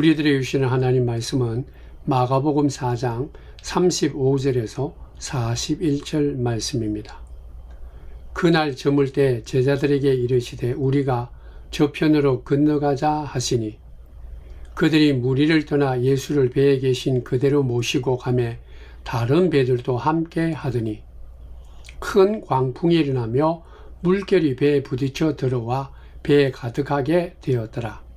우리들에게 주시는 하나님 말씀은 마가복음 4장 35절에서 41절 말씀입니다. 그날 저물 때 제자들에게 이르시되 우리가 저편으로 건너가자 하시니 그들이 무리를 떠나 예수를 배에 계신 그대로 모시고 가매 다른 배들도 함께 하더니 큰 광풍이 일어나며 물결이 배에 부딪혀 들어와 배에 가득하게 되었더라.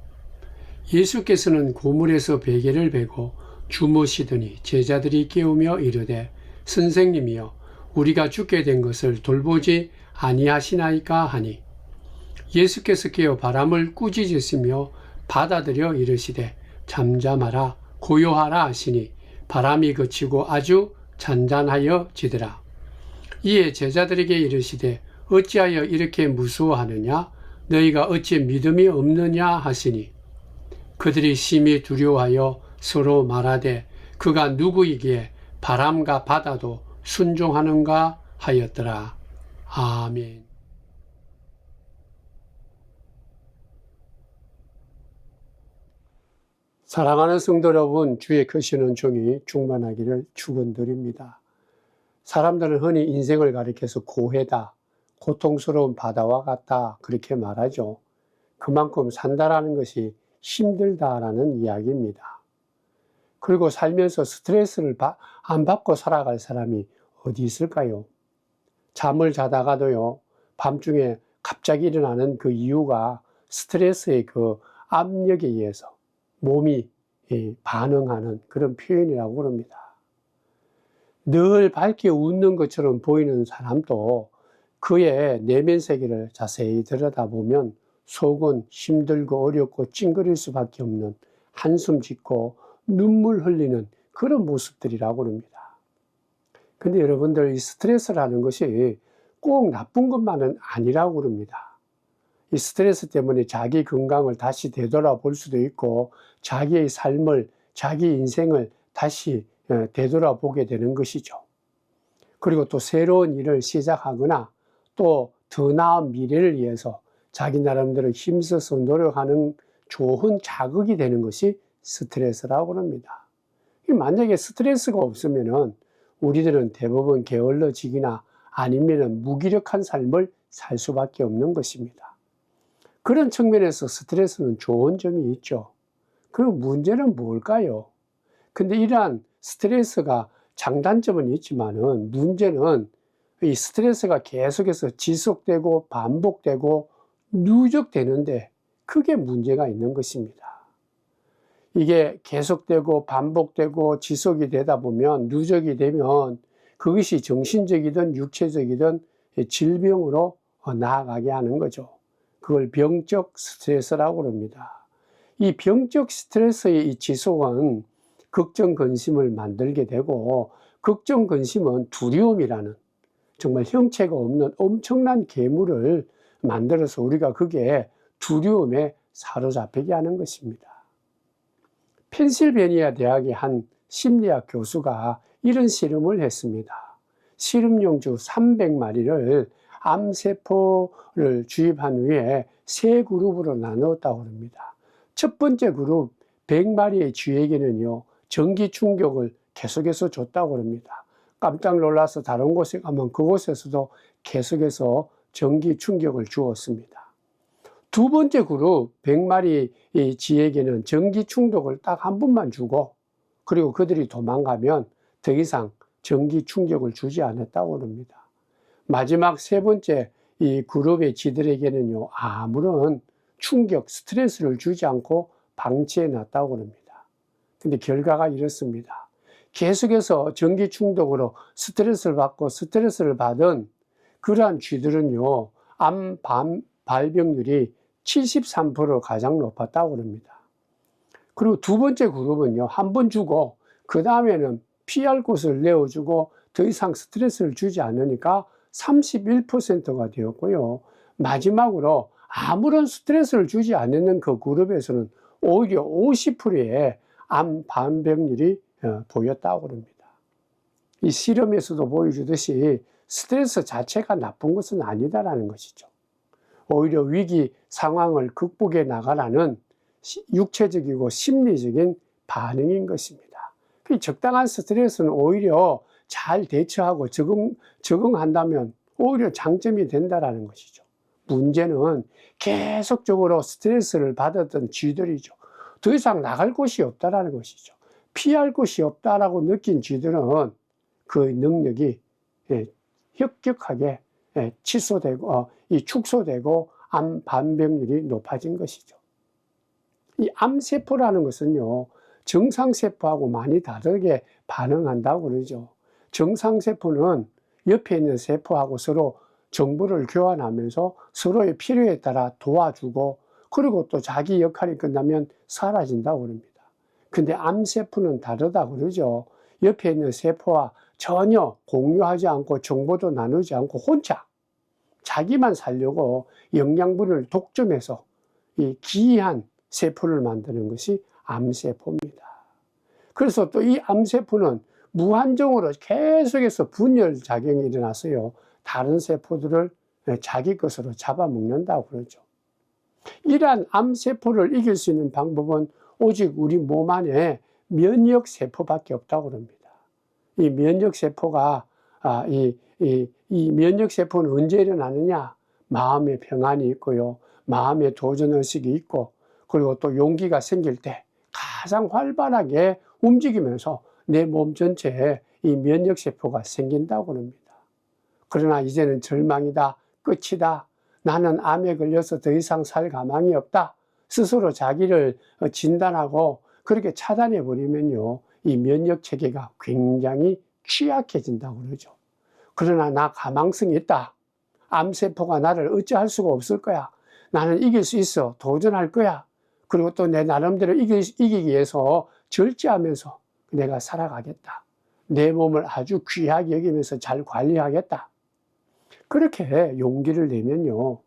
예수께서는 고물에서 베개를 베고 주무시더니 제자들이 깨우며 이르되 선생님이여 우리가 죽게 된 것을 돌보지 아니하시나이까 하니 예수께서 깨어 바람을 꾸짖으시며 받아들여 이르시되 잠잠하라 고요하라 하시니 바람이 그치고 아주 잔잔하여 지더라. 이에 제자들에게 이르시되 어찌하여 이렇게 무서워하느냐 너희가 어찌 믿음이 없느냐 하시니 그들이 심히 두려워하여 서로 말하되 그가 누구이기에 바람과 바다도 순종하는가 하였더라. 아멘. 사랑하는 성도 여러분, 주의 크시는 종이 충만하기를 축원드립니다. 사람들은 흔히 인생을 가리켜서 고해다, 고통스러운 바다와 같다 그렇게 말하죠. 그만큼 산다라는 것이 힘들다라는 이야기입니다. 그리고 살면서 스트레스를 안 받고 살아갈 사람이 어디 있을까요? 잠을 자다가도요, 밤중에 갑자기 일어나는 그 이유가 스트레스의 그 압력에 의해서 몸이 반응하는 그런 표현이라고 그럽니다. 늘 밝게 웃는 것처럼 보이는 사람도 그의 내면 세계를 자세히 들여다보면 속은 힘들고 어렵고 찡그릴 수밖에 없는 한숨 짓고 눈물 흘리는 그런 모습들이라고 합니다. 근데 여러분들 이 스트레스라는 것이 꼭 나쁜 것만은 아니라고 합니다. 이 스트레스 때문에 자기 건강을 다시 되돌아볼 수도 있고 자기의 삶을, 자기 인생을 다시 되돌아보게 되는 것이죠. 그리고 또 새로운 일을 시작하거나 또 더 나은 미래를 위해서 자기 나름대로 힘써서 노력하는 좋은 자극이 되는 것이 스트레스라고 합니다. 만약에 스트레스가 없으면은 우리들은 대부분 게을러지기나 아니면은 무기력한 삶을 살 수밖에 없는 것입니다. 그런 측면에서 스트레스는 좋은 점이 있죠. 그럼 문제는 뭘까요? 근데 이러한 스트레스가 장단점은 있지만은 문제는 이 스트레스가 계속해서 지속되고 반복되고 누적되는데 그게 문제가 있는 것입니다. 이게 계속되고 반복되고 지속이 되다 보면 누적이 되면 그것이 정신적이든 육체적이든 질병으로 나아가게 하는 거죠. 그걸 병적 스트레스라고 합니다. 이 병적 스트레스의 이 지속은 걱정, 근심을 만들게 되고, 걱정, 근심은 두려움이라는 정말 형체가 없는 엄청난 괴물을 만들어서 우리가 그게 두려움에 사로잡히게 하는 것입니다. 펜실베니아 대학의 한 심리학 교수가 이런 실험을 했습니다. 실험용주 300마리를 암세포를 주입한 후에 세 그룹으로 나누었다고 합니다. 첫 번째 그룹 100마리의 쥐에게는요, 전기 충격을 계속해서 줬다고 합니다. 깜짝 놀라서 다른 곳에 가면 그곳에서도 계속해서 전기 충격을 주었습니다. 두 번째 그룹 100마리 쥐에게는 전기 충격을 딱 한 번만 주고, 그리고 그들이 도망가면 더 이상 전기 충격을 주지 않았다고 합니다. 마지막 세 번째 이 그룹의 쥐들에게는요, 아무런 충격, 스트레스를 주지 않고 방치해 놨다고 합니다. 근데 결과가 이렇습니다. 계속해서 전기 충격으로 스트레스를 받고 스트레스를 받은 그러한 쥐들은요, 암 발병률이 73% 가장 높았다고 합니다. 그리고 두 번째 그룹은요, 한 번 주고 그 다음에는 피할 곳을 내어주고 더 이상 스트레스를 주지 않으니까 31%가 되었고요. 마지막으로 아무런 스트레스를 주지 않는 그 그룹에서는 오히려 50%의 암 발병률이 보였다고 합니다. 이 실험에서도 보여주듯이 스트레스 자체가 나쁜 것은 아니다라는 것이죠. 오히려 위기 상황을 극복해 나가라는 육체적이고 심리적인 반응인 것입니다. 적당한 스트레스는 오히려 잘 대처하고 적응한다면 오히려 장점이 된다는 것이죠. 문제는 계속적으로 스트레스를 받았던 쥐들이죠. 더 이상 나갈 곳이 없다는 것이죠. 피할 곳이 없다라고 느낀 쥐들은 그 능력이 혁격하게 취소되고 축소되고 암 발병률이 높아진 것이죠. 이 암세포라는 것은요, 정상세포하고 많이 다르게 반응한다고 그러죠. 정상세포는 옆에 있는 세포하고 서로 정보를 교환하면서 서로의 필요에 따라 도와주고, 그리고 또 자기 역할이 끝나면 사라진다고 합니다. 근데 암세포는 다르다고 그러죠. 옆에 있는 세포와 전혀 공유하지 않고 정보도 나누지 않고 혼자 자기만 살려고 영양분을 독점해서 이 기이한 세포를 만드는 것이 암세포입니다. 그래서 또 이 암세포는 무한정으로 계속해서 분열작용이 일어나서요, 다른 세포들을 자기 것으로 잡아먹는다고 그러죠. 이러한 암세포를 이길 수 있는 방법은 오직 우리 몸 안에 면역세포밖에 없다고 합니다. 이 면역세포가, 이 면역세포는 언제 일어나느냐? 마음의 평안이 있고요, 마음의 도전의식이 있고, 그리고 또 용기가 생길 때 가장 활발하게 움직이면서 내 몸 전체에 이 면역세포가 생긴다고 합니다. 그러나 이제는 절망이다, 끝이다, 나는 암에 걸려서 더 이상 살 가망이 없다, 스스로 자기를 진단하고 그렇게 차단해버리면요, 이 면역체계가 굉장히 취약해진다고 그러죠. 그러나 나 가망성이 있다, 암세포가 나를 어찌할 수가 없을 거야, 나는 이길 수 있어, 도전할 거야, 그리고 또 내 나름대로 이기기 위해서 절제하면서 내가 살아가겠다, 내 몸을 아주 귀하게 여기면서 잘 관리하겠다, 그렇게 용기를 내면요,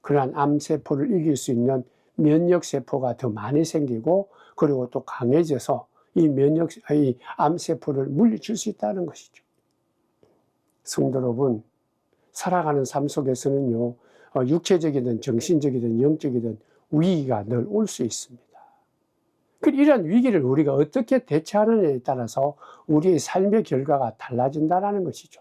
그러한 암세포를 이길 수 있는 면역세포가 더 많이 생기고, 그리고 또 강해져서 이 암세포를 물리칠 수 있다는 것이죠. 성도 여러분, 살아가는 삶 속에서는요, 육체적이든 정신적이든 영적이든 위기가 늘 올 수 있습니다. 이런 위기를 우리가 어떻게 대처하느냐에 따라서 우리의 삶의 결과가 달라진다는 것이죠.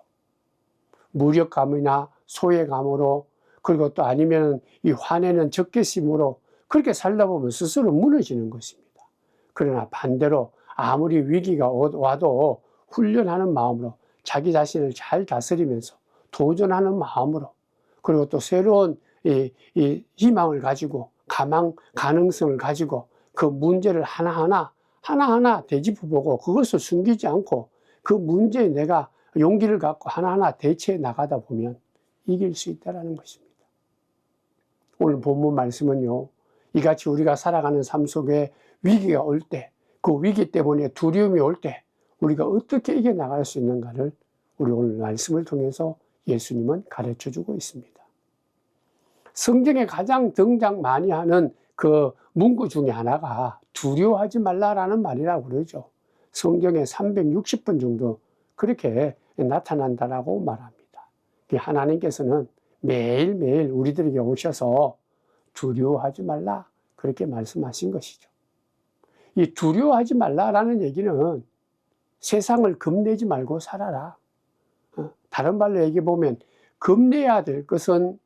무력감이나 소외감으로, 그리고 또 아니면 이 화내는 적개심으로 그렇게 살다 보면 스스로 무너지는 것입니다. 그러나 반대로 아무리 위기가 와도 훈련하는 마음으로 자기 자신을 잘 다스리면서 도전하는 마음으로, 그리고 또 새로운 이 희망을 가지고 가능성을 가지고 그 문제를 하나하나 되짚어보고 그것을 숨기지 않고 그 문제에 내가 용기를 갖고 하나하나 대처해 나가다 보면 이길 수 있다는 것입니다. 오늘 본문 말씀은요, 이같이 우리가 살아가는 삶 속에 위기가 올 때, 그 위기 때문에 두려움이 올 때 우리가 어떻게 이겨나갈 수 있는가를 우리 오늘 말씀을 통해서 예수님은 가르쳐주고 있습니다. 성경에 가장 등장 많이 하는 그 문구 중에 하나가 두려워하지 말라라는 말이라고 그러죠. 성경에 360번 정도 그렇게 나타난다라고 말합니다. 하나님께서는 매일매일 우리들에게 오셔서 두려워하지 말라 그렇게 말씀하신 것이죠. 이 두려워하지 말라라는 얘기는 세상을 겁내지 말고 살아라. 다른 말로 얘기해 보면 겁내야 될 것은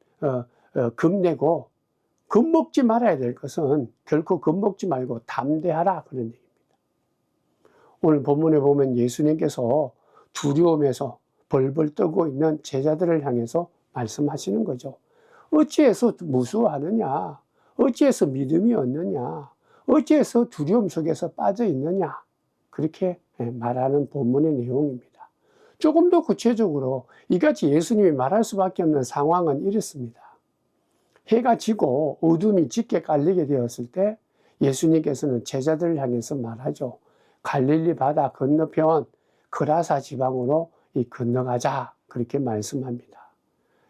겁내고 겁먹지 말아야 될 것은 결코 겁먹지 말고 담대하라 그런 얘기입니다. 오늘 본문에 보면 예수님께서 두려움에서 벌벌 떨고 있는 제자들을 향해서 말씀하시는 거죠. 어찌해서 무수하느냐? 어찌해서 믿음이 없느냐? 어찌해서 두려움 속에서 빠져 있느냐? 그렇게 말하는 본문의 내용입니다. 조금 더 구체적으로 이같이 예수님이 말할 수밖에 없는 상황은 이렇습니다. 해가 지고 어둠이 짙게 깔리게 되었을 때 예수님께서는 제자들을 향해서 말하죠. 갈릴리 바다 건너편 그라사 지방으로 건너가자 그렇게 말씀합니다.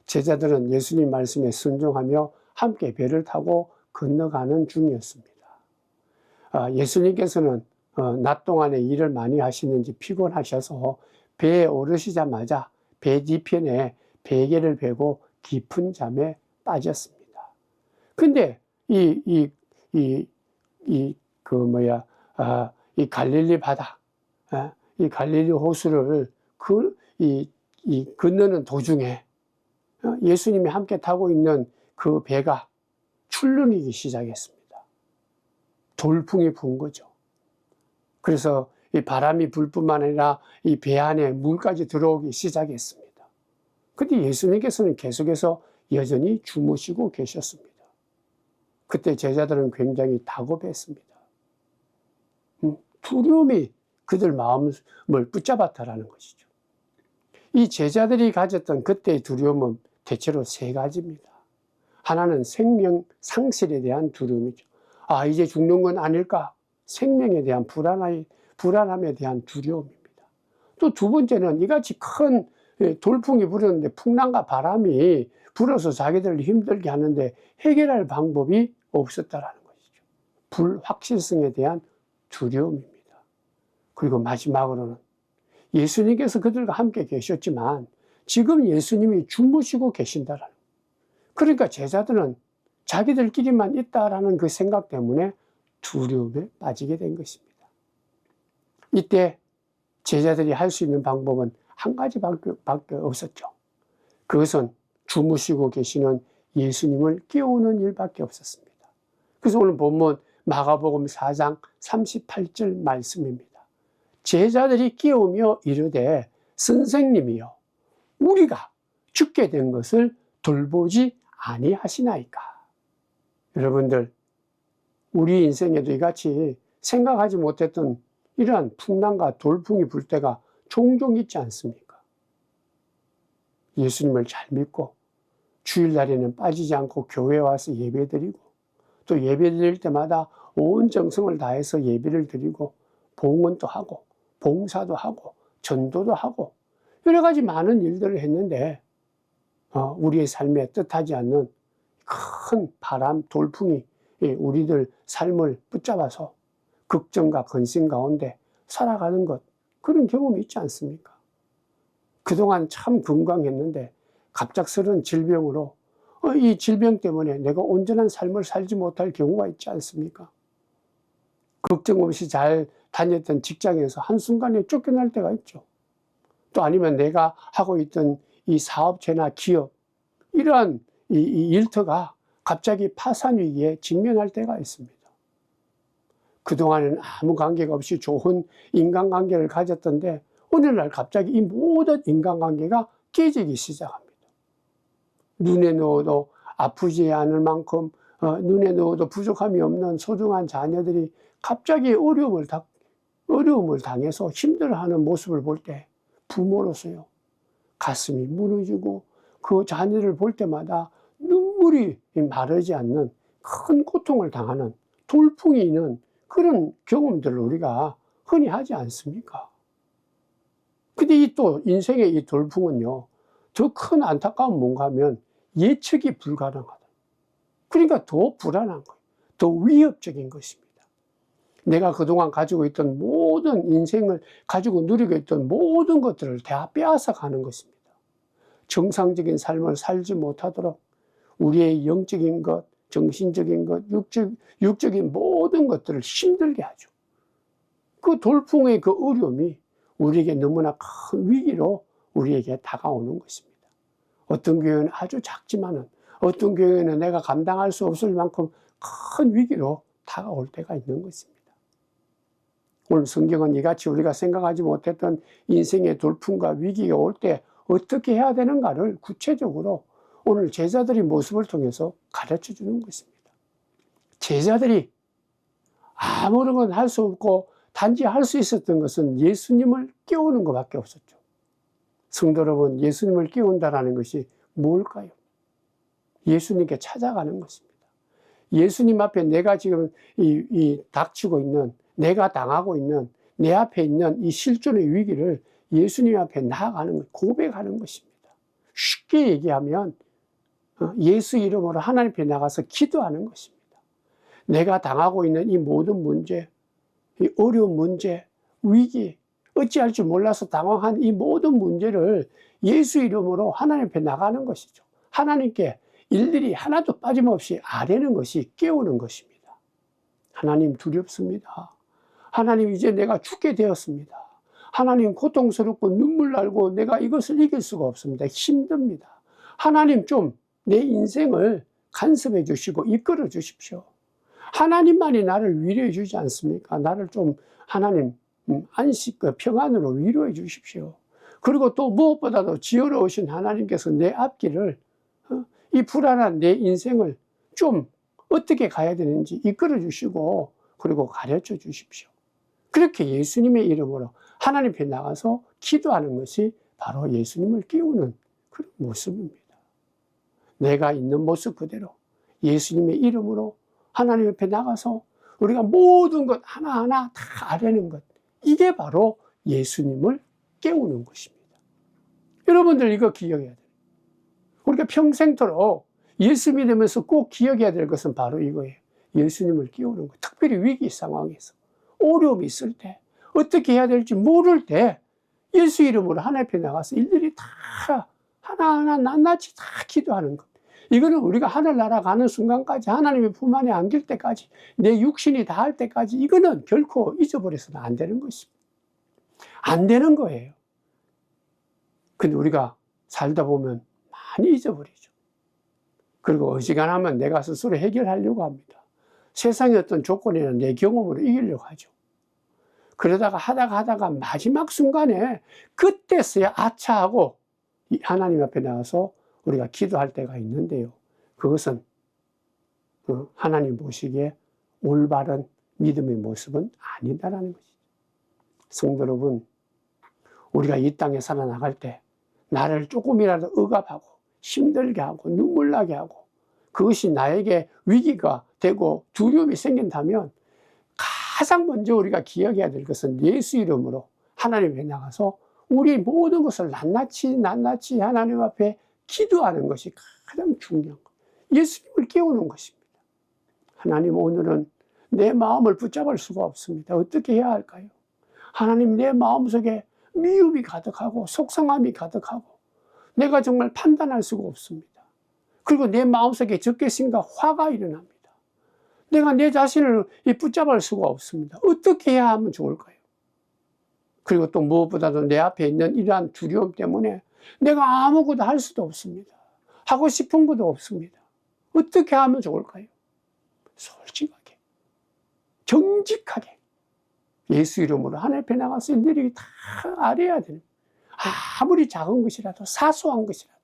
제자들은 예수님 말씀에 순종하며 함께 배를 타고 건너가는 중이었습니다. 예수님께서는 낮 동안에 일을 많이 하시는지 피곤하셔서 배에 오르시자마자 배 뒤편에 베개를 베고 깊은 잠에 빠졌습니다. 근데 이 갈릴리 바다, 이 갈릴리 호수를 건너는 도중에 예수님이 함께 타고 있는 그 배가 출렁이기 시작했습니다. 돌풍이 분 거죠. 그래서 이 바람이 불 뿐만 아니라 이 배 안에 물까지 들어오기 시작했습니다. 근데 예수님께서는 계속해서 여전히 주무시고 계셨습니다. 그때 제자들은 굉장히 다급했습니다. 두려움이 그들 마음을 붙잡았다라는 것이죠. 이 제자들이 가졌던 그때의 두려움은 대체로 세 가지입니다. 하나는 생명 상실에 대한 두려움이죠. 이제 죽는 건 아닐까? 생명에 대한 불안함에 대한 두려움입니다. 또 두 번째는 이같이 큰 돌풍이 불었는데 풍랑과 바람이 불어서 자기들을 힘들게 하는데 해결할 방법이 없었다라는 것이죠. 불확실성에 대한 두려움입니다. 그리고 마지막으로는 예수님께서 그들과 함께 계셨지만 지금 예수님이 주무시고 계신다라는 거예요. 그러니까 제자들은 자기들끼리만 있다라는 그 생각 때문에 두려움에 빠지게 된 것입니다. 이때 제자들이 할 수 있는 방법은 한 가지밖에 없었죠. 그것은 주무시고 계시는 예수님을 깨우는 일밖에 없었습니다. 그래서 오늘 본문 마가복음 4장 38절 말씀입니다. 제자들이 깨우며 이르되 선생님이여 우리가 죽게 된 것을 돌보지 아니하시나이까. 여러분들 우리 인생에도 이같이 생각하지 못했던 이러한 풍랑과 돌풍이 불 때가 종종 있지 않습니까? 예수님을 잘 믿고 주일날에는 빠지지 않고 교회에 와서 예배드리고 또 예배드릴 때마다 온 정성을 다해서 예배를 드리고 봉헌도 하고 봉사도 하고 전도도 하고 여러 가지 많은 일들을 했는데 우리의 삶에 뜻하지 않는 큰 바람, 돌풍이 우리들 삶을 붙잡아서 걱정과 근심 가운데 살아가는 것, 그런 경험이 있지 않습니까? 그동안 참 건강했는데 갑작스러운 질병으로 이 질병 때문에 내가 온전한 삶을 살지 못할 경우가 있지 않습니까? 걱정 없이 잘 다녔던 직장에서 한순간에 쫓겨날 때가 있죠. 또 아니면 내가 하고 있던 이 사업체나 기업, 이러한 이 일터가 갑자기 파산 위기에 직면할 때가 있습니다. 그동안은 아무 관계가 없이 좋은 인간관계를 가졌던데 오늘날 갑자기 이 모든 인간관계가 깨지기 시작합니다. 눈에 넣어도 아프지 않을 만큼 눈에 넣어도 부족함이 없는 소중한 자녀들이 갑자기 어려움을 당해서 힘들어하는 모습을 볼 때 부모로서요 가슴이 무너지고 그 자녀를 볼 때마다 눈물이 마르지 않는 큰 고통을 당하는 돌풍이 있는 그런 경험들을 우리가 흔히 하지 않습니까? 근데 이 또 인생의 이 돌풍은요, 더 큰 안타까운 뭔가 하면 예측이 불가능하다. 그러니까 더 불안한 거예요. 더 위협적인 것입니다. 내가 그동안 가지고 있던 모든 인생을 가지고 누리고 있던 모든 것들을 다 빼앗아 가는 것입니다. 정상적인 삶을 살지 못하도록 우리의 영적인 것, 정신적인 것, 육적인 모든 것들을 힘들게 하죠. 그 돌풍의 그 어려움이 우리에게 너무나 큰 위기로 우리에게 다가오는 것입니다. 어떤 교회는 아주 작지만은 어떤 교회는 내가 감당할 수 없을 만큼 큰 위기로 다가올 때가 있는 것입니다. 오늘 성경은 이같이 우리가 생각하지 못했던 인생의 돌풍과 위기가 올 때 어떻게 해야 되는가를 구체적으로 오늘 제자들의 모습을 통해서 가르쳐 주는 것입니다. 제자들이 아무런 할 수 없고 단지 할 수 있었던 것은 예수님을 깨우는 것밖에 없었죠. 성도 여러분, 예수님을 깨운다는 것이 뭘까요? 예수님께 찾아가는 것입니다. 예수님 앞에 내가 지금 닥치고 있는, 내가 당하고 있는, 내 앞에 있는 이 실존의 위기를 예수님 앞에 나아가는 것, 고백하는 것입니다. 쉽게 얘기하면 예수 이름으로 하나님 앞에 나가서 기도하는 것입니다. 내가 당하고 있는 이 모든 문제, 이 어려운 문제, 위기, 어찌할 줄 몰라서 당황한 이 모든 문제를 예수 이름으로 하나님 앞에 나가는 것이죠. 하나님께 일일이 하나도 빠짐없이 아뢰는 것이 깨우는 것입니다. 하나님 두렵습니다. 하나님 이제 내가 죽게 되었습니다. 하나님 고통스럽고 눈물 날고 내가 이것을 이길 수가 없습니다. 힘듭니다. 하나님 좀 내 인생을 간섭해 주시고 이끌어 주십시오. 하나님만이 나를 위로해 주지 않습니까? 나를 좀 하나님 안식과 평안으로 위로해 주십시오. 그리고 또 무엇보다도 지혜로우신 하나님께서 내 앞길을 이 불안한 내 인생을 좀 어떻게 가야 되는지 이끌어 주시고 그리고 가르쳐 주십시오. 그렇게 예수님의 이름으로 하나님 앞에 나가서 기도하는 것이 바로 예수님을 깨우는 그런 모습입니다. 내가 있는 모습 그대로 예수님의 이름으로 하나님 앞에 나가서 우리가 모든 것 하나하나 다 아뢰는 것, 이게 바로 예수님을 깨우는 것입니다. 여러분들 이거 기억해야 돼요. 우리가 평생토록 예수 믿으면서 꼭 기억해야 될 것은 바로 이거예요. 예수님을 깨우는 것. 특별히 위기 상황에서 어려움이 있을 때 어떻게 해야 될지 모를 때 예수 이름으로 하나님 앞에 나가서 일일이 다 하나하나 낱낱이 다 기도하는 것. 이거는 우리가 하늘나라 가는 순간까지 하나님의 품 안에 안길 때까지 내 육신이 다할 때까지 이거는 결코 잊어버려서는 안 되는 것입니다. 안 되는 거예요. 근데 우리가 살다 보면 많이 잊어버리죠. 그리고 어지간하면 내가 스스로 해결하려고 합니다. 세상의 어떤 조건이나 내 경험으로 이기려고 하죠. 그러다가 하다가 마지막 순간에 그때서야 아차하고 하나님 앞에 나와서 우리가 기도할 때가 있는데요. 그것은 하나님 보시기에 올바른 믿음의 모습은 아니다라는 것이죠. 성도 여러분, 우리가 이 땅에 살아나갈 때 나를 조금이라도 억압하고 힘들게 하고 눈물 나게 하고 그것이 나에게 위기가 되고 두려움이 생긴다면 가장 먼저 우리가 기억해야 될 것은 예수 이름으로 하나님 앞에 나가서 우리 모든 것을 낱낱이 하나님 앞에 기도하는 것이 가장 중요한 거예요. 예수님을 깨우는 것입니다. 하나님, 오늘은 내 마음을 붙잡을 수가 없습니다. 어떻게 해야 할까요? 하나님, 내 마음속에 미움이 가득하고 속상함이 가득하고 내가 정말 판단할 수가 없습니다. 그리고 내 마음속에 적개심과 화가 일어납니다. 내가 내 자신을 붙잡을 수가 없습니다. 어떻게 해야 하면 좋을까요? 그리고 또 무엇보다도 내 앞에 있는 이러한 두려움 때문에 내가 아무것도 할 수도 없습니다. 하고 싶은 것도 없습니다. 어떻게 하면 좋을까요? 솔직하게, 정직하게 예수 이름으로 하나님 앞에 나가서 일일이 다 아뢰야 되는, 아무리 작은 것이라도 사소한 것이라도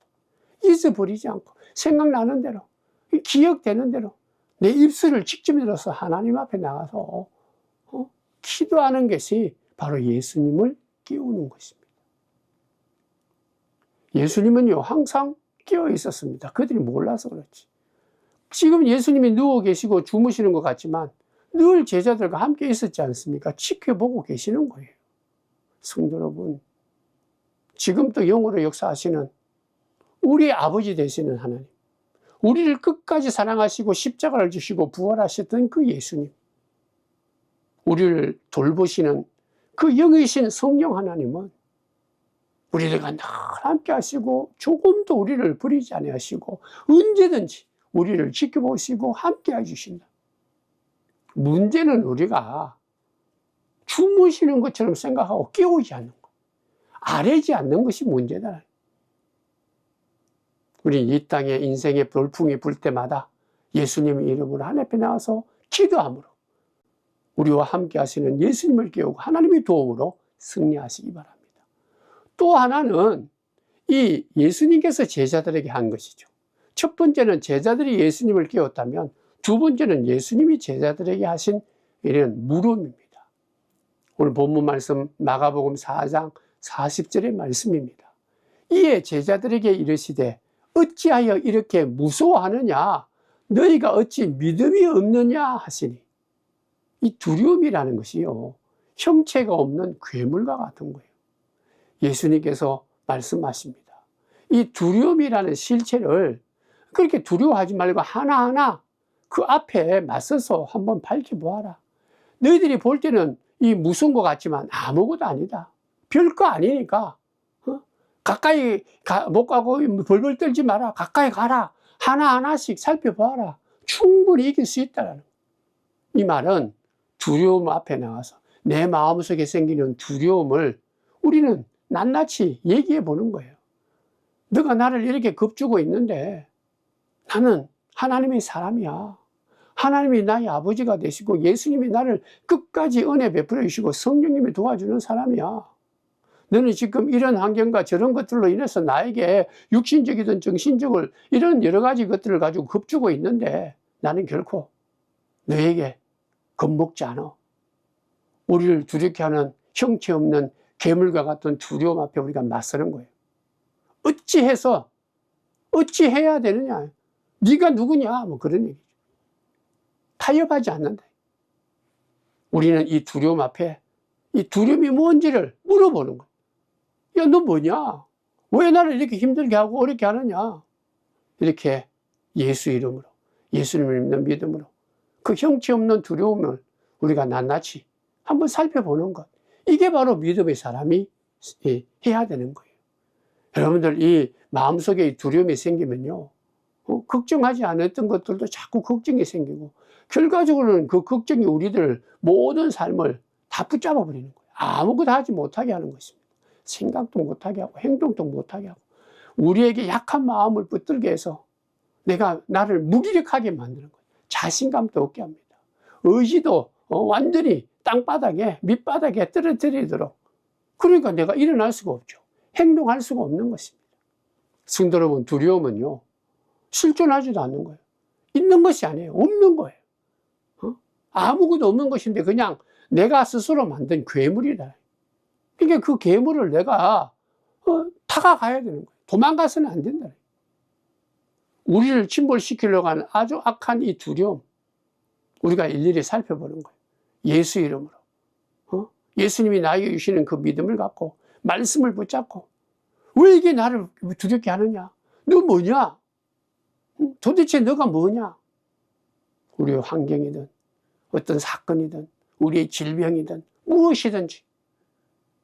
잊어버리지 않고 생각나는 대로 기억되는 대로 내 입술을 직접 열어서 하나님 앞에 나가서 기도하는 것이 바로 예수님을 깨우는 것입니다. 예수님은요 항상 깨어 있었습니다. 그들이 몰라서 그렇지. 지금 예수님이 누워 계시고 주무시는 것 같지만 늘 제자들과 함께 있었지 않습니까? 지켜보고 계시는 거예요. 성도 여러분, 지금도 영으로 역사하시는 우리 아버지 되시는 하나님, 우리를 끝까지 사랑하시고 십자가를 지시고 부활하셨던 그 예수님, 우리를 돌보시는 그 영이신 성령 하나님은 우리들과 늘 함께 하시고 조금도 우리를 버리지 아니하시고 언제든지 우리를 지켜보시고 함께 해주신다. 문제는 우리가 주무시는 것처럼 생각하고 깨우지 않는 것, 아뢰지 않는 것이 문제다. 우리 이 땅에 인생의 돌풍이 불 때마다 예수님의 이름으로 하나님 앞에 나와서 기도함으로 우리와 함께 하시는 예수님을 깨우고 하나님의 도움으로 승리하시기 바랍니다. 또 하나는 이 예수님께서 제자들에게 한 것이죠. 첫 번째는 제자들이 예수님을 깨웠다면 두 번째는 예수님이 제자들에게 하신 이런 물음입니다. 오늘 본문 말씀 마가복음 4장 40절의 말씀입니다. 이에 제자들에게 이르시되 어찌하여 이렇게 무서워하느냐, 너희가 어찌 믿음이 없느냐 하시니, 이 두려움이라는 것이요, 형체가 없는 괴물과 같은 거예요. 예수님께서 말씀하십니다. 이 두려움이라는 실체를 그렇게 두려워하지 말고 하나하나 그 앞에 맞서서 한번 밝혀보아라. 너희들이 볼 때는 이 무서운 것 같지만 아무것도 아니다. 별거 아니니까 가까이 못 가고 벌벌 떨지 마라. 가까이 가라. 하나하나씩 살펴보아라. 충분히 이길 수 있다는 이 말은 두려움 앞에 나와서 내 마음속에 생기는 두려움을 우리는 낱낱이 얘기해 보는 거예요. 너가 나를 이렇게 겁주고 있는데 나는 하나님의 사람이야. 하나님이 나의 아버지가 되시고 예수님이 나를 끝까지 은혜 베풀어 주시고 성령님이 도와주는 사람이야. 너는 지금 이런 환경과 저런 것들로 인해서 나에게 육신적이든 정신적을 이런 여러 가지 것들을 가지고 겁주고 있는데 나는 결코 너에게 겁먹지 않아. 우리를 두렵게 하는 형체 없는 괴물과 같은 두려움 앞에 우리가 맞서는 거예요. 어찌해야 되느냐. 네가 누구냐, 뭐 그런 얘기죠. 타협하지 않는다. 우리는 이 두려움 앞에 이 두려움이 뭔지를 물어보는 거예요. 야, 너 뭐냐? 왜 나를 이렇게 힘들게 하고 어렵게 하느냐? 이렇게 예수 이름으로, 예수님을 믿는 믿음으로 그 형체 없는 두려움을 우리가 낱낱이 한번 살펴보는 것. 이게 바로 믿음의 사람이 해야 되는 거예요. 여러분들 이 마음속에 이 두려움이 생기면요, 걱정하지 않았던 것들도 자꾸 걱정이 생기고 결과적으로는 그 걱정이 우리들 모든 삶을 다 붙잡아 버리는 거예요. 아무것도 하지 못하게 하는 것입니다. 생각도 못하게 하고 행동도 못하게 하고 우리에게 약한 마음을 붙들게 해서 나를 무기력하게 만드는 거예요. 자신감도 없게 합니다. 의지도 완전히 땅바닥에 밑바닥에 떨어뜨리도록, 그러니까 내가 일어날 수가 없죠. 행동할 수가 없는 것입니다. 성도 여러분, 두려움은요 실존하지도 않는 거예요. 있는 것이 아니에요. 없는 거예요. 아무것도 없는 것인데 그냥 내가 스스로 만든 괴물이다. 그러니까 그 괴물을 내가 다가가야 되는 거예요. 도망가서는 안 된다. 우리를 침몰시키려고 하는 아주 악한 이 두려움, 우리가 일일이 살펴보는 거예요. 예수 이름으로. 예수님이 나에게 주시는 그 믿음을 갖고 말씀을 붙잡고, 왜 이게 나를 두렵게 하느냐? 너 뭐냐? 도대체 너가 뭐냐? 우리의 환경이든 어떤 사건이든 우리의 질병이든 무엇이든지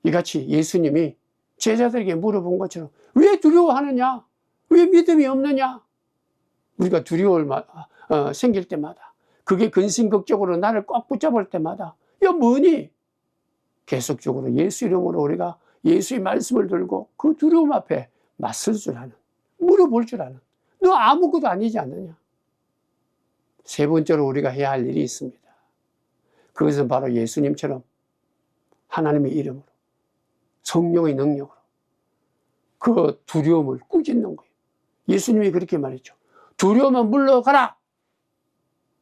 이같이 예수님이 제자들에게 물어본 것처럼 왜 두려워하느냐? 왜 믿음이 없느냐? 우리가 두려움을 생길 때마다, 그게 근심걱정으로 나를 꽉 붙잡을 때마다, 야 뭐니? 계속적으로 예수 이름으로 우리가 예수의 말씀을 들고 그 두려움 앞에 맞설 줄 아는, 물어볼 줄 아는, 너 아무것도 아니지 않느냐? 세 번째로 우리가 해야 할 일이 있습니다. 그것은 바로 예수님처럼 하나님의 이름으로, 성령의 능력으로 그 두려움을 꾸짖는 거예요. 예수님이 그렇게 말했죠. 두려움은 물러가라.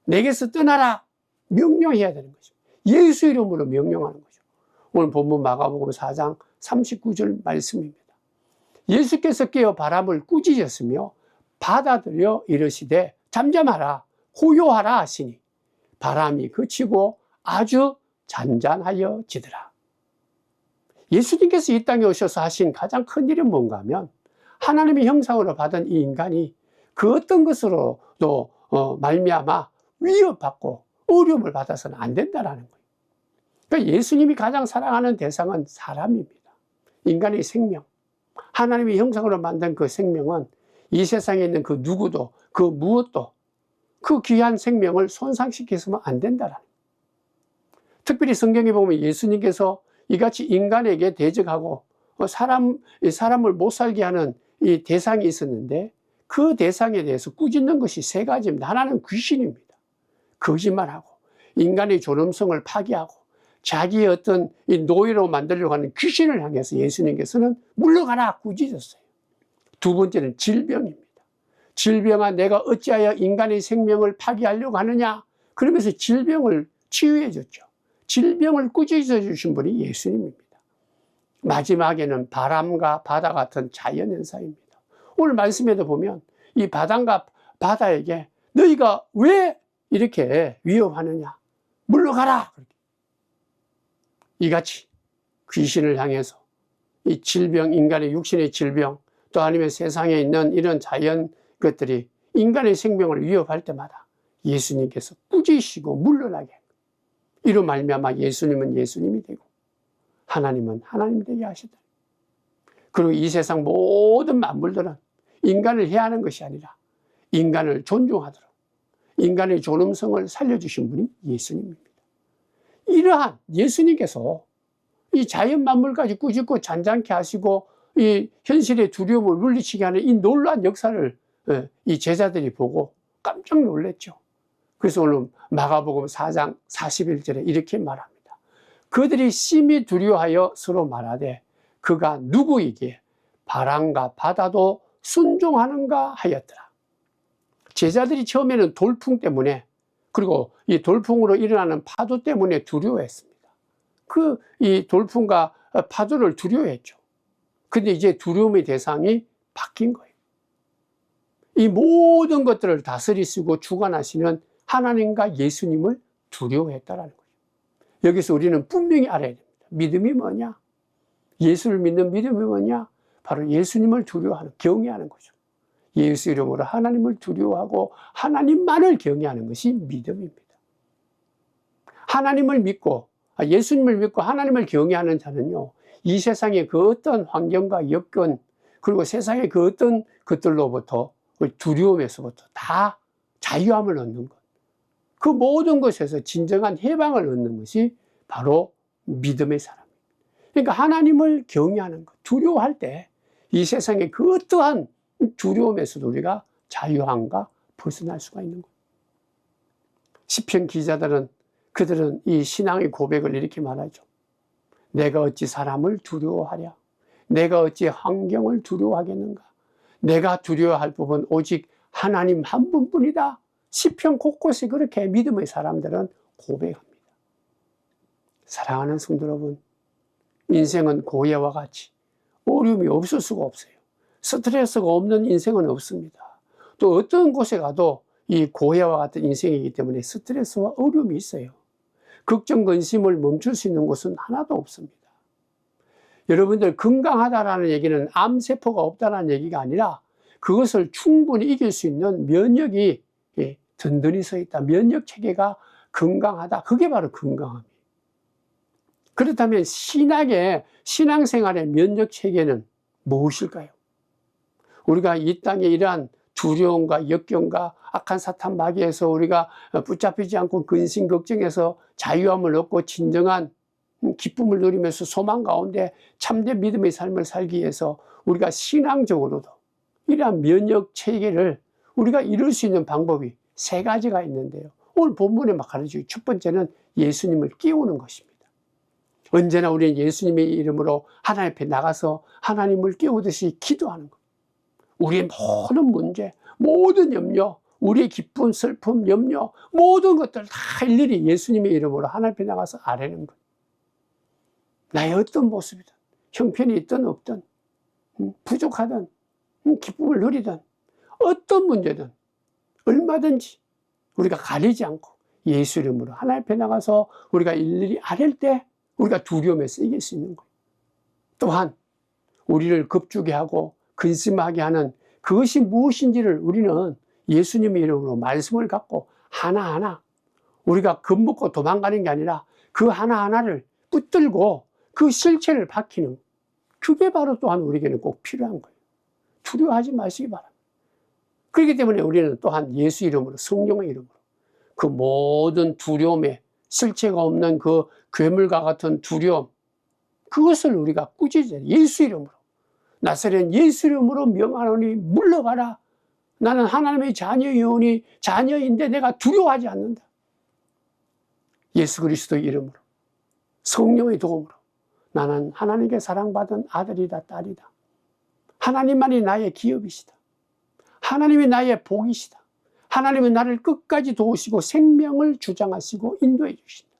내게서 떠나라. 명령해야 되는 거죠. 예수 이름으로 명령하는 거죠. 오늘 본문 마가복음 4장 39절 말씀입니다. 예수께서 깨어 바람을 꾸짖었으며 받아들여 이르시되 잠잠하라, 고요하라 하시니 바람이 그치고 아주 잔잔하여지더라. 예수님께서 이 땅에 오셔서 하신 가장 큰 일은 뭔가 하면 하나님의 형상으로 받은 이 인간이 그 어떤 것으로도 말미암아 위협받고 어려움을 받아서는 안 된다는 거예요. 그러니까 예수님이 가장 사랑하는 대상은 사람입니다. 인간의 생명, 하나님의 형상으로 만든 그 생명은 이 세상에 있는 그 누구도 그 무엇도 그 귀한 생명을 손상시켜서는 안 된다는 거예요. 특별히 성경에 보면 예수님께서 이같이 인간에게 대적하고 사람을 못 살게 하는 이 대상이 있었는데 그 대상에 대해서 꾸짖는 것이 세 가지입니다. 하나는 귀신입니다. 거짓말하고 인간의 존엄성을 파괴하고 자기의 어떤 이 노예로 만들려고 하는 귀신을 향해서 예수님께서는 물러가라 꾸짖었어요. 두 번째는 질병입니다. 질병아 내가 어찌하여 인간의 생명을 파괴하려고 하느냐, 그러면서 질병을 치유해 줬죠. 질병을 꾸짖어 주신 분이 예수님입니다. 마지막에는 바람과 바다 같은 자연현상입니다. 오늘 말씀에도 보면 이 바람과 바다에게 너희가 왜 이렇게 위협하느냐, 물러가라. 이같이 귀신을 향해서 이 질병, 인간의 육신의 질병, 또 아니면 세상에 있는 이런 자연 것들이 인간의 생명을 위협할 때마다 예수님께서 꾸짖으시고 물러나게, 이로 말미암아 예수님은 예수님이 되고 하나님은 하나님이 되게 하시다. 그리고 이 세상 모든 만물들은 인간을 해하는 것이 아니라 인간을 존중하도록 인간의 존엄성을 살려주신 분이 예수님입니다. 이러한 예수님께서 이 자연 만물까지 꾸짖고 잔잔케 하시고 이 현실의 두려움을 물리치게 하는 이 놀라운 역사를 이 제자들이 보고 깜짝 놀랐죠. 그래서 오늘 마가복음 4장 41절에 이렇게 말합니다. 그들이 심히 두려워하여 서로 말하되 그가 누구이기에 바람과 바다도 순종하는가 하였더라. 제자들이 처음에는 돌풍 때문에, 그리고 이 돌풍으로 일어나는 파도 때문에 두려워했습니다. 이 돌풍과 파도를 두려워했죠. 근데 이제 두려움의 대상이 바뀐 거예요. 이 모든 것들을 다스리시고 주관하시는 하나님과 예수님을 두려워했다는 거예요. 여기서 우리는 분명히 알아야 됩니다. 믿음이 뭐냐? 예수를 믿는 믿음이 뭐냐? 바로 예수님을 두려워하는, 경외하는 거죠. 예수 이름으로 하나님을 두려워하고 하나님만을 경외하는 것이 믿음입니다. 하나님을 믿고, 예수님을 믿고 하나님을 경외하는 자는요, 이 세상의 그 어떤 환경과 여건, 그리고 세상의 그 어떤 것들로부터, 두려움에서부터 다 자유함을 얻는 것, 그 모든 것에서 진정한 해방을 얻는 것이 바로 믿음의 사람입니다. 그러니까 하나님을 경외하는 것, 두려워할 때 이 세상의 그 어떠한 두려움에서도 우리가 자유함과 벗어날 수가 있는 거예요. 시편 기자들은, 그들은 이 신앙의 고백을 이렇게 말하죠. 내가 어찌 사람을 두려워하랴? 내가 어찌 환경을 두려워하겠는가? 내가 두려워할 법은 오직 하나님 한 분뿐이다. 시편 곳곳에 그렇게 믿음의 사람들은 고백합니다. 사랑하는 성도 여러분, 인생은 고해와 같이 어려움이 없을 수가 없어요. 스트레스가 없는 인생은 없습니다. 또 어떤 곳에 가도 이 고해와 같은 인생이기 때문에 스트레스와 어려움이 있어요. 걱정, 근심을 멈출 수 있는 곳은 하나도 없습니다. 여러분들 건강하다라는 얘기는 암세포가 없다는 얘기가 아니라 그것을 충분히 이길 수 있는 면역이 든든히 서 있다. 면역 체계가 건강하다. 그게 바로 건강함이에요. 그렇다면 신앙생활의 면역 체계는 무엇일까요? 우리가 이 땅에 이러한 두려움과 역경과 악한 사탄 마귀에서 우리가 붙잡히지 않고 근심 걱정해서 자유함을 얻고 진정한 기쁨을 누리면서 소망 가운데 참된 믿음의 삶을 살기 위해서 우리가 신앙적으로도 이러한 면역 체계를 우리가 이룰 수 있는 방법이 세 가지가 있는데요. 오늘 본문에 막 가르치죠. 첫 번째는 예수님을 깨우는 것입니다. 언제나 우리는 예수님의 이름으로 하나님 앞에 나가서 하나님을 깨우듯이 기도하는 것. 우리의 모든 문제, 모든 염려, 우리의 기쁨, 슬픔, 염려, 모든 것들 다 일일이 예수님의 이름으로 하나님 앞에 나가서 아뢰는 것. 나의 어떤 모습이든, 형편이 있든 없든, 부족하든, 기쁨을 누리든, 어떤 문제든 얼마든지 우리가 가리지 않고 예수 이름으로 하나님 앞에 나가서 우리가 일일이 아랠 때 우리가 두려움에서 이길 수 있는 거예요. 또한 우리를 겁주게 하고 근심하게 하는 그것이 무엇인지를 우리는 예수님의 이름으로 말씀을 갖고 하나하나 우리가 겁먹고 도망가는 게 아니라 그 하나하나를 붙들고 그 실체를 밝히는, 그게 바로 또한 우리에게는 꼭 필요한 거예요. 두려워하지 마시기 바랍니다. 그렇기 때문에 우리는 또한 예수 이름으로, 성령의 이름으로 그 모든 두려움에 실체가 없는 그 괴물과 같은 두려움, 그것을 우리가 꾸짖어야 돼요. 예수 이름으로. 나사렛 예수 이름으로 명하노니 물러가라. 나는 하나님의 자녀이오니 자녀인데 내가 두려워하지 않는다. 예수 그리스도의 이름으로, 성령의 도움으로 나는 하나님께 사랑받은 아들이다, 딸이다. 하나님만이 나의 기업이시다. 하나님이 나의 복이시다. 하나님은 나를 끝까지 도우시고 생명을 주장하시고 인도해 주신다.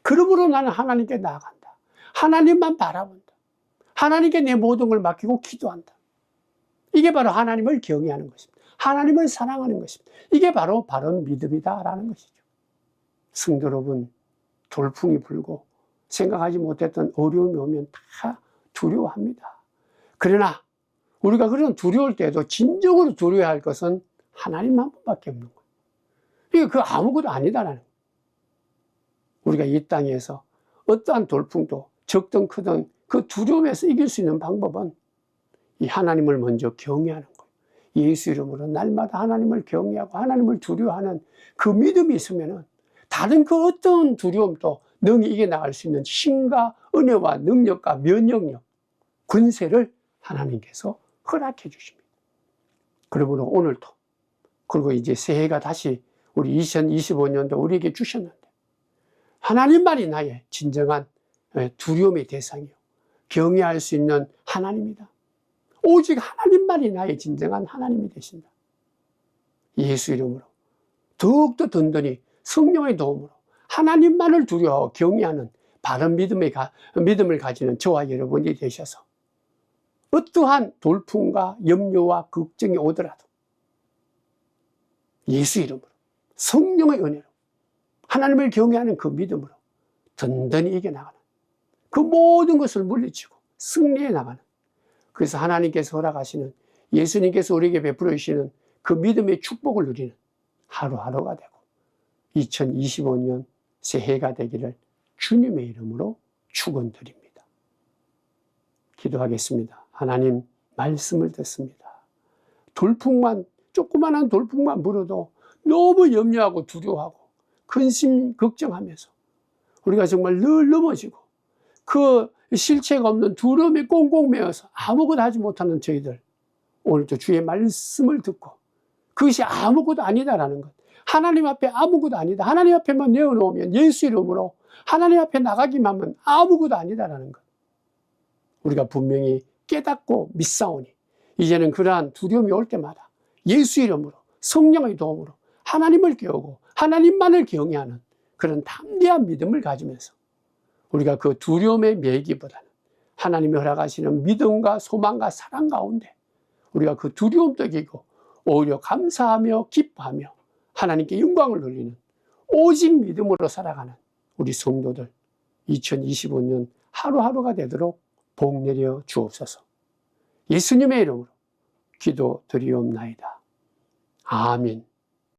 그러므로 나는 하나님께 나아간다. 하나님만 바라본다. 하나님께 내 모든 걸 맡기고 기도한다. 이게 바로 하나님을 경외하는 것입니다. 하나님을 사랑하는 것입니다. 이게 바로 바른 믿음이다라는 것이죠. 성도 여러분, 돌풍이 불고 생각하지 못했던 어려움이 오면 다 두려워합니다. 그러나 우리가 그런 두려울 때도 진정으로 두려워할 것은 하나님 한 분밖에 없는 거예요. 이게 그 아무것도 아니다라는 거예요. 우리가 이 땅에서 어떠한 돌풍도 적든 크든 그 두려움에서 이길 수 있는 방법은 이 하나님을 먼저 경외하는 거예요. 예수 이름으로 날마다 하나님을 경외하고 하나님을 두려워하는 그 믿음이 있으면은 다른 그 어떤 두려움도 능히 이겨나갈 수 있는 힘과 은혜와 능력과 면역력, 권세를 하나님께서 허락해 주십니다. 그러므로 오늘도, 그리고 이제 새해가 다시 우리 2025년도 우리에게 주셨는데 하나님만이 나의 진정한 두려움의 대상이요, 경외할 수 있는 하나님이다. 오직 하나님만이 나의 진정한 하나님이 되신다. 예수 이름으로 더욱더 든든히 성령의 도움으로 하나님만을 두려워하고 경외하는 바른 믿음을 가지는 저와 여러분이 되셔서 어떠한 돌풍과 염려와 걱정이 오더라도 예수 이름으로, 성령의 은혜로, 하나님을 경외하는 그 믿음으로 든든히 이겨나가는, 그 모든 것을 물리치고 승리해 나가는, 그래서 하나님께서 허락하시는, 예수님께서 우리에게 베풀어 주시는 그 믿음의 축복을 누리는 하루하루가 되고 2025년 새해가 되기를 주님의 이름으로 축원드립니다. 기도하겠습니다. 하나님, 말씀을 듣습니다. 돌풍만, 조그마한 돌풍만 불어도 너무 염려하고 두려워하고 근심 걱정하면서 우리가 정말 늘 넘어지고 그 실체가 없는 두려움에 꽁꽁 매어서 아무것도 하지 못하는 저희들, 오늘도 주의 말씀을 듣고 그것이 아무것도 아니다라는 것, 하나님 앞에 아무것도 아니다, 하나님 앞에만 내어놓으면 예수 이름으로 하나님 앞에 나가기만 하면 아무것도 아니다라는 것, 우리가 분명히 깨닫고 믿사오니 이제는 그러한 두려움이 올 때마다 예수 이름으로, 성령의 도움으로 하나님을 깨우고 하나님만을 경외하는 그런 담대한 믿음을 가지면서 우리가 그 두려움에 매이기보다는 하나님이 허락하시는 믿음과 소망과 사랑 가운데 우리가 그 두려움도 이기고 오히려 감사하며 기뻐하며 하나님께 영광을 돌리는 오직 믿음으로 살아가는 우리 성도들 2025년 하루하루가 되도록 복 내려 주옵소서. 예수님의 이름으로 기도드리옵나이다. 아멘.